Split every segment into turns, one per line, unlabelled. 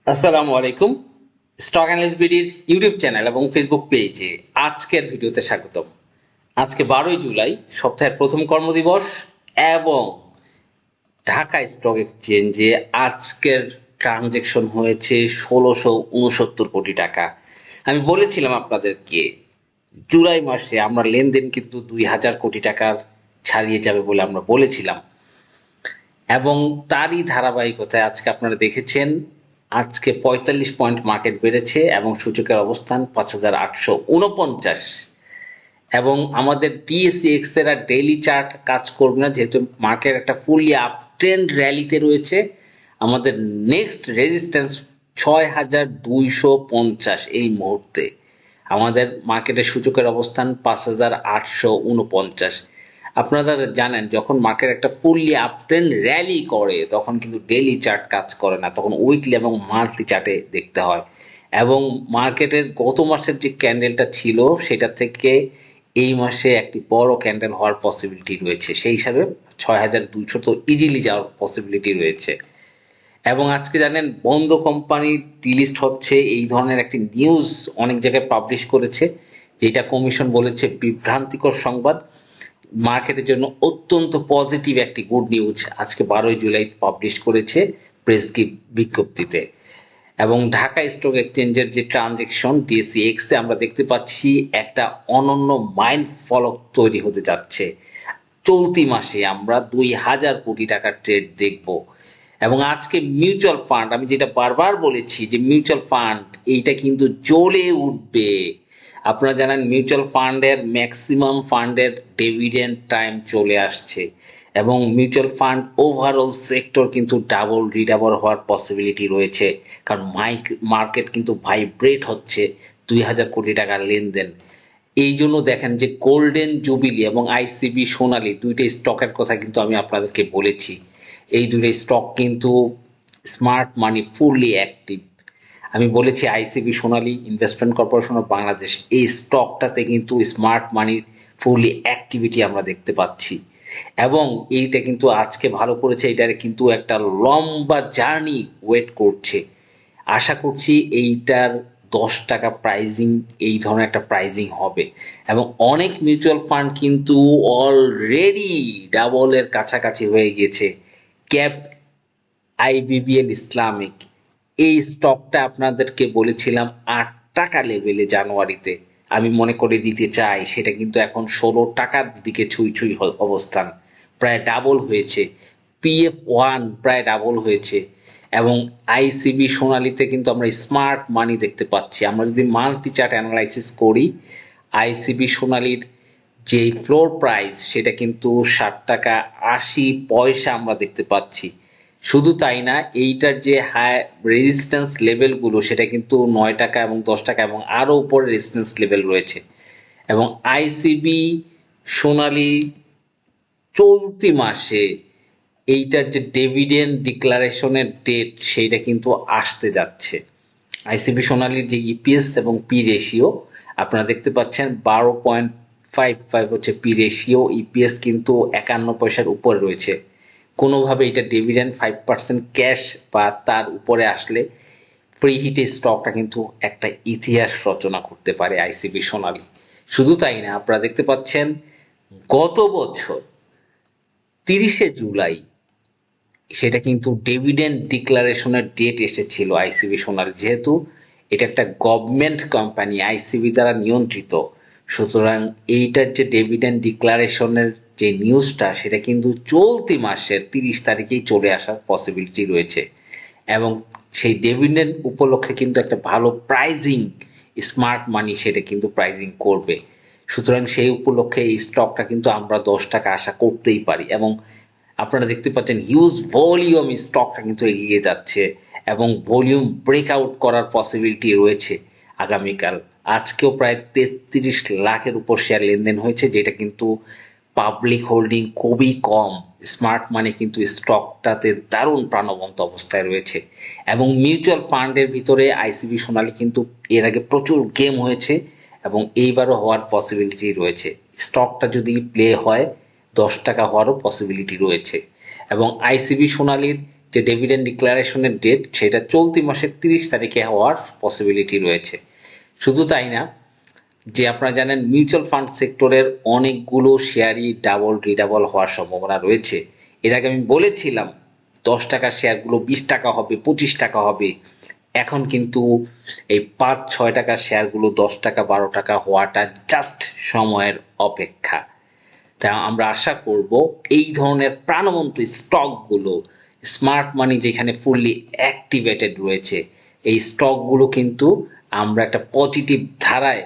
আসসালামু আলাইকুম। Stock analyst বিডির YouTube channel এবং ফেসবুক পেজে আজকের ভিডিওতে স্বাগতম। আজকে 12ই জুলাই, সপ্তাহের প্রথম কর্মদিবস এবং ঢাকা স্টক এক্সচেঞ্জে আজকের ট্রানজ্যাকশন হয়েছে ১৬৬৯ কোটি টাকা। আমি বলেছিলাম আপনাদেরকে জুলাই মাসে আমরা লেনদেন কিন্তু ২,০০০ কোটি টাকার ছাড়িয়ে যাবে বলে আমরা বলেছিলাম, এবং তারই ধারাবাহিকতায় আজকে আপনারা দেখেছেন আজকে ৪৫ পয়েন্ট মার্কেট বেড়েছে এবং সূচকের অবস্থান ৫,৮৪৯, এবং আমাদের টিএসিএক্স এর আর ডেইলি চার্ট কাজ করবে না, যেহেতু মার্কেট একটা ফুললি আপ ট্রেন্ড র্যালিতে রয়েছে। আমাদের নেক্সট রেজিস্ট্যান্স ৬,২৫০ এই মুহূর্তে। আমাদের মার্কেটের সূচকের অবস্থান ৫,৮৪৯। আপনারা জানেন যখন মার্কেট একটা ফুললি আপ ট্রেন্ড র্যালি করে তখন কিন্তু ডেইলি চার্ট কাজ করে না, তখন উইকলি এবং মান্থলি চার্টে দেখতে হয়। এবং মার্কেটের গত মাসের যে ক্যান্ডেলটা ছিল সেটা থেকে এই মাসে একটি বড় ক্যান্ডেল হওয়ার পসিবিলিটি রয়েছে, সেই হিসাবে ৬,২০০ তো ইজিলি যাওয়ার পসিবিলিটি রয়েছে। এবং আজকে জানেন বন্ধ কোম্পানি ডিলিস্ট হচ্ছে, এই ধরনের একটি নিউজ অনেক জায়গায় পাবলিশ করেছে, যেটা কমিশন বলেছে বিভ্রান্তিকর সংবাদ। মার্কেটের জন্য অত্যন্ত পজিটিভ একটি গুড নিউজ আজকে ১২ই জুলাই পাবলিশ করেছে প্রেস বিজ্ঞপ্তিতে। এবং ঢাকা স্টক এক্সচেঞ্জের যে ট্রানজেকশন ডিএসইএক্স এ আমরা দেখতে পাচ্ছি একটা অনন্য মাইন্ড ফলক তৈরি হতে যাচ্ছে। চলতি মাসে আমরা ২,০০০ কোটি টাকার ট্রেড দেখব। এবং আজকে মিউচুয়াল ফান্ড, আমি যেটা বারবার বলেছি যে মিউচুয়াল ফান্ড এইটা কিন্তু জ্বলে উঠবে। আপনারা জানেন মিউচুয়াল ফান্ডের ম্যাক্সিমাম ফান্ডের ডিভিডেন্ড টাইম চলে আসছে, এবং মিউচুয়াল ফান্ড ওভারঅল সেক্টর কিন্তু ডাবল রিডাবল হওয়ার পসিবিলিটি রয়েছে, কারণ মার্কেট কিন্তু ভাইব্রেট হচ্ছে ২,০০০ কোটি টাকার লেনদেন। এই জন্য দেখেন যে গোল্ডেন জুবিলি এবং আইসিবি সোনালী দুইটা স্টকের কথা কিন্তু আমি আপনাদেরকে বলেছি। এই দুইটা স্টক কিন্তু স্মার্ট মানি ফুললি অ্যাক্টিভ। আমি বলেছি ICB Sonali investment corporation of Bangladesh, এই স্টকটাতে কিন্তু স্মার্ট মানির ফুললি অ্যাক্টিভিটি আমরা দেখতে পাচ্ছি। এবং এইটা কিন্তু আজকে ভালো করেছে, এটার কিন্তু একটা লম্বা জার্নি ওয়েট করছে। আশা করছি এইটার ১০ টাকা প্রাইজিং, এই ধরনের একটা প্রাইজিং হবে। এবং অনেক মিউচুয়াল ফান্ড কিন্তু অলরেডি ডাবলের কাছাকাছি হয়ে গিয়েছে। ক্যাপ আইবিবিএল ইসলামিক, এই স্টকটা আপনাদেরকে বলেছিলাম ৮ টাকা লেভেলে জানুয়ারিতে, আমি মনে করে দিতে চাই সেটা কিন্তু এখন ১৬ টাকার দিকে ছুঁই ছুঁই অবস্থান, প্রায় ডাবল হয়েছে। পিএফ1 প্রায় ডাবল হয়েছে। এবং আইসিবি সোনালীতে কিন্তু আমরা স্মার্ট মানি দেখতে পাচ্ছি। আমরা যদি মান্থলি চার্ট অ্যানালাইসিস করি, আইসিবি সোনালীর যে ফ্লোর প্রাইস সেটা কিন্তু ৬০ টাকা ৮০ পয়সা আমরা দেখতে পাচ্ছি। শুধু তাই না, এইটার যে হাই রেজিস্ট্যান্স লেভেলগুলো সেটা কিন্তু ৯ টাকা এবং ১০ টাকা এবং আরও উপরে রেজিস্ট্যান্স লেভেল রয়েছে। এবং আইসিবি সোনালী চলতি মাসে এইটার যে ডিভিডেন্ড ডিক্লারেশনের ডেট সেইটা কিন্তু আসতে যাচ্ছে। আইসিবি সোনালীর যে ইপিএস এবং পি রেশিও আপনারা দেখতে পাচ্ছেন ১২.৫৫ হচ্ছে পি রেশিও, ইপিএস কিন্তু ৫১ পয়সার উপরে রয়েছে। কোনোভাবে এটা ডিভিডেন্ড 5% ক্যাশ বা তার উপরে আসলে ফ্রি হিটে স্টকটা কিন্তু একটা ইতিহাস রচনা করতে পারে আইসিবি সোনালী। শুধু তাই না, আপনারা দেখতে পাচ্ছেন গত বছর ৩০শে জুলাই সেটা কিন্তু ডিভিডেন্ড ডিক্লারেশনের ডেট এসেছিল আইসিবি সোনালী, যেহেতু এটা একটা গভর্নমেন্ট কোম্পানি আইসিবি দ্বারা নিয়ন্ত্রিত, সুতরাং এইটার যে ডিভিডেন্ড ডিক্লারেশনের যে নিউজটা সেটা কিন্তু চলতি মাসের ৩০ তারিখেই চলে আসার পসিবিলিটি রয়েছে। এবং সেই ডিভিডেন্ড উপলক্ষে কিন্তু একটা ভালো প্রাইজিং স্মার্ট মানি সেটা কিন্তু প্রাইজিং করবে। সুতরাং সেই উপলক্ষে এই স্টকটা কিন্তু আমরা ১০ টাকা আশা করতেই পারি। এবং আপনারা দেখতে পাচ্ছেন হিউজ ভলিউম স্টকটা কিন্তু এগিয়ে যাচ্ছে, এবং ভলিউম ব্রেকআউট করার পসিবিলিটি রয়েছে আগামীকাল। আজকেও প্রায় ৩৩ লাখের উপর শেয়ার লেনদেন হয়েছে, যেটা কিন্তু পাবলিক হোল্ডিং খুবই কম। স্মার্ট মানি কিন্তু স্টকটাতে দারুণ প্রাণবন্ত অবস্থায় রয়েছে। এবং মিউচুয়াল ফান্ডের ভিতরে আইসিবি সোনালী কিন্তু এর আগে প্রচুর গেম হয়েছে এবং এইবারও হওয়ার পসিবিলিটি রয়েছে। স্টকটা যদি প্লে হয় ১০ টাকা হওয়ারও পসিবিলিটি রয়েছে। এবং আইসিবি সোনালীর যে ডিভিডেন্ড ডিক্লারেশনের ডেট সেটা চলতি মাসের 30 তারিখে হওয়ার পসিবিলিটি রয়েছে। শুধু তাই না, যে আপনারা জানেন মিউচুয়াল ফান্ড সেক্টরের অনেকগুলো শেয়ারই ডাবল হওয়ার সম্ভাবনা রয়েছে। এর আগে আমি বলেছিলাম 10 টাকার শেয়ারগুলো 20 টাকা হবে, 25 টাকা হবে। এখন কিন্তু এই 5-6 টাকার শেয়ারগুলো 10 টাকা 12 টাকা হওয়াটা জাস্ট সময়ের অপেক্ষা। তা আমরা আশা করব এই ধরনের প্রাণবন্ত স্টকগুলো, স্মার্ট মানি যেখানে ফুললি অ্যাক্টিভেটেড রয়েছে, এই স্টকগুলো কিন্তু আমরা একটা পজিটিভ ধারায়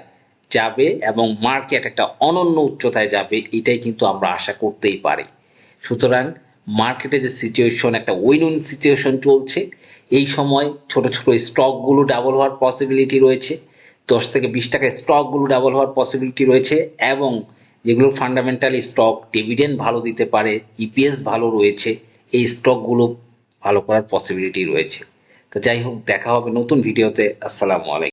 যাবে এবং মার্কেট একটা অনন্য উচ্চতায় যাবে, এটাই কিন্তু আমরা আশা করতেই পারি। সুতরাং মার্কেটে যে সিচুয়েশন, একটা উইন উইন সিচুয়েশন চলছে, এই সময় ছোট ছোট স্টকগুলো ডাবল হওয়ার পসিবিলিটি রয়েছে, 10 থেকে 20 টাকার স্টকগুলো ডাবল হওয়ার পসিবিলিটি রয়েছে, এবং যেগুলো ফান্ডামেন্টালি স্টক ডিভিডেন্ড ভালো দিতে পারে, ইপিএস ভালো রয়েছে, এই স্টকগুলো ভালো করার পসিবিলিটি রয়েছে। তো যাই হোক, দেখা হবে নতুন ভিডিওতে। আসসালামু আলাইকুম।